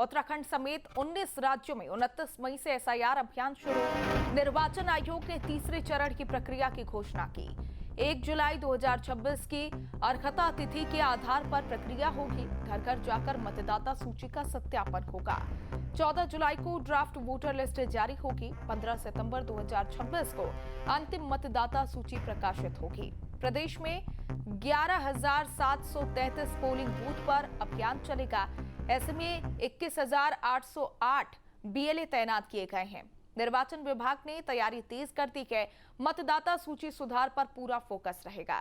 उत्तराखंड समेत 19 राज्यों में 29 मई से एसआईआर अभियान शुरू। निर्वाचन आयोग ने तीसरे चरण की प्रक्रिया की घोषणा की। 1 जुलाई 2026 की अर्हता तिथि के आधार पर प्रक्रिया होगी। घर घर जाकर मतदाता सूची का सत्यापन होगा। 14 जुलाई को ड्राफ्ट वोटर लिस्ट जारी होगी। 15 सितंबर 2026 को अंतिम मतदाता सूची प्रकाशित होगी। प्रदेश में 11,733 पोलिंग बूथ पर अभियान चलेगा। ऐसे में 21,808 बीएलए तैनात किए गए हैं। निर्वाचन विभाग ने तैयारी तेज कर दी है। मतदाता सूची सुधार पर पूरा फोकस रहेगा।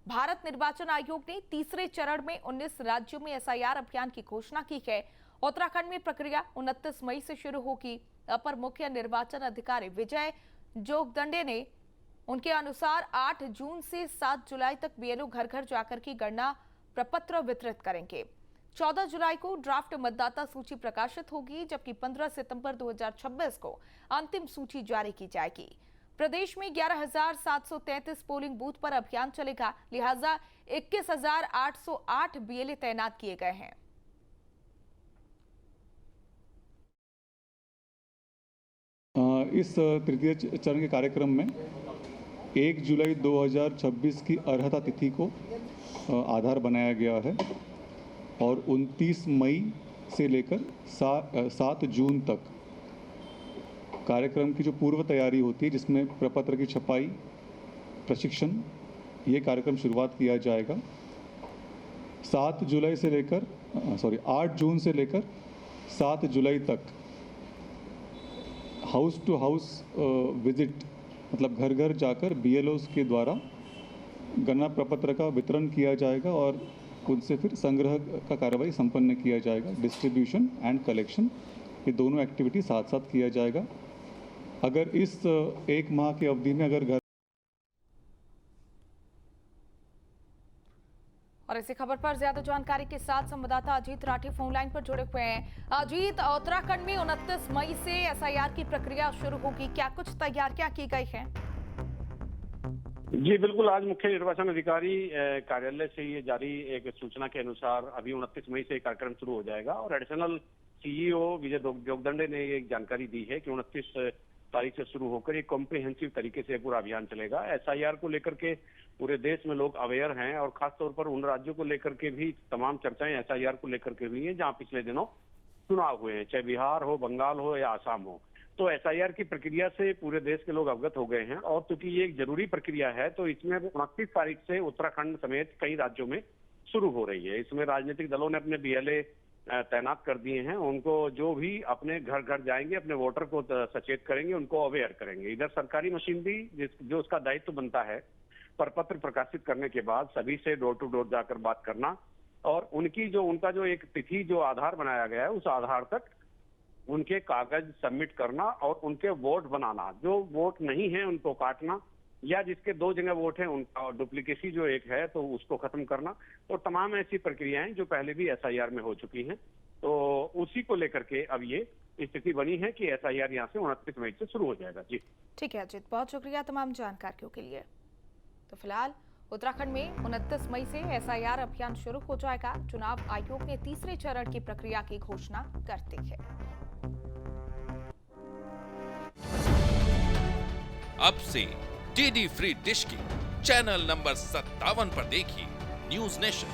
भारत निर्वाचन आयोग ने तीसरे चरण में 19 राज्यों में एसआईआर अभियान की घोषणा की है। उत्तराखंड में प्रक्रिया 29 मई से शुरू होगी। अपर मुख्य निर्वाचन अधिकारी विजय जोगदंडे ने उनके अनुसार 8 जून से 7 जुलाई तक बीएलओ घर घर जाकर की गणना प्रपत्र वितरित करेंगे। 14 जुलाई को ड्राफ्ट मतदाता सूची प्रकाशित होगी, जबकि 15 सितंबर 2026 को अंतिम सूची जारी की जाएगी। प्रदेश में 11,733 पोलिंग बूथ पर अभियान चलेगा, लिहाजा 21,808 बीएलए तैनात किए गए हैं। इस तृतीय चरण के कार्यक्रम में 1 जुलाई 2026 की अर्हता तिथि को आधार बनाया गया है और 29 मई से लेकर 7 जून तक कार्यक्रम की जो पूर्व तैयारी होती है, जिसमें प्रपत्र की छपाई, प्रशिक्षण, ये कार्यक्रम शुरुआत किया जाएगा। 8 जून से लेकर 7 जुलाई तक हाउस टू हाउस विजिट, मतलब घर घर जाकर बीएलओस के द्वारा गणना प्रपत्र का वितरण किया जाएगा और उनसे फिर संग्रह का कार्रवाई संपन्न किया जाएगा। डिस्ट्रीब्यूशन एंड कलेक्शन, ये दोनों एक्टिविटी साथ साथ किया जाएगा। अगर इस 1 माह की अवधि में अगर घर और इसी खबर पर ज्यादा जानकारी के साथ संवाददाता अजीत राठी फोन लाइन पर जुड़े हुए हैं। अजीत, उत्तराखंड में 29 मई से एसआईआर की प्रक्रिया शुरू होगी, क्या कुछ तैयारियां की गई हैं? जी बिल्कुल, आज मुख्य निर्वाचन अधिकारी कार्यालय से ये जारी एक सूचना के अनुसार अभी 29 मई से कार्यक्रम शुरू हो जाएगा और एडिशनल सीईओ विजय जोगदंडे ने एक जानकारी दी है कि 29 तारीख से शुरू होकर एक कॉम्प्रिहेंसिव तरीके से पूरा अभियान चलेगा। एसआईआर को लेकर के पूरे देश में लोग अवेयर हैं और खासतौर पर उन राज्यों को लेकर के भी तमाम चर्चाएं एसआईआर को लेकर के हुई हैं जहां पिछले दिनों चुनाव हुए हैं, चाहे बिहार हो, बंगाल हो या आसाम हो। तो एसआईआर की प्रक्रिया से पूरे देश के लोग अवगत हो गए हैं और चूंकि ये एक जरूरी प्रक्रिया है तो इसमें 29 तारीख से उत्तराखंड समेत कई राज्यों में शुरू हो रही है। इसमें राजनीतिक दलों ने अपने बीएलए तैनात कर दिए हैं। उनको जो भी अपने घर घर जाएंगे, अपने वोटर को सचेत करेंगे, उनको अवेयर करेंगे। इधर सरकारी मशीनरी जो उसका दायित्व बनता है, प्रपत्र प्रकाशित करने के बाद सभी से डोर टू डोर जाकर बात करना और उनका जो एक तिथि जो आधार बनाया गया है, उस आधार तक उनके कागज सबमिट करना और उनके वोट बनाना। जो वोट नहीं है उनको काटना या जिसके 2 जगह वोट है उनका डुप्लीकेसी जो एक है तो उसको खत्म करना। तो तमाम ऐसी प्रक्रियाएं जो पहले भी एसआईआर में हो चुकी हैं, तो उसी को लेकर के अब ये स्थिति बनी है कि एसआईआर यहाँ से 29 मई से शुरू हो जाएगा। जी ठीक है अजीत, बहुत शुक्रिया तमाम जानकारियों के लिए। तो फिलहाल उत्तराखंड में 29 मई से एसआईआर अभियान शुरू हो जाएगा। चुनाव आयोग ने तीसरे चरण की प्रक्रिया की घोषणा कर दी है। अब से डीडी फ्री डिश की चैनल नंबर 57 पर देखिए न्यूज नेशन।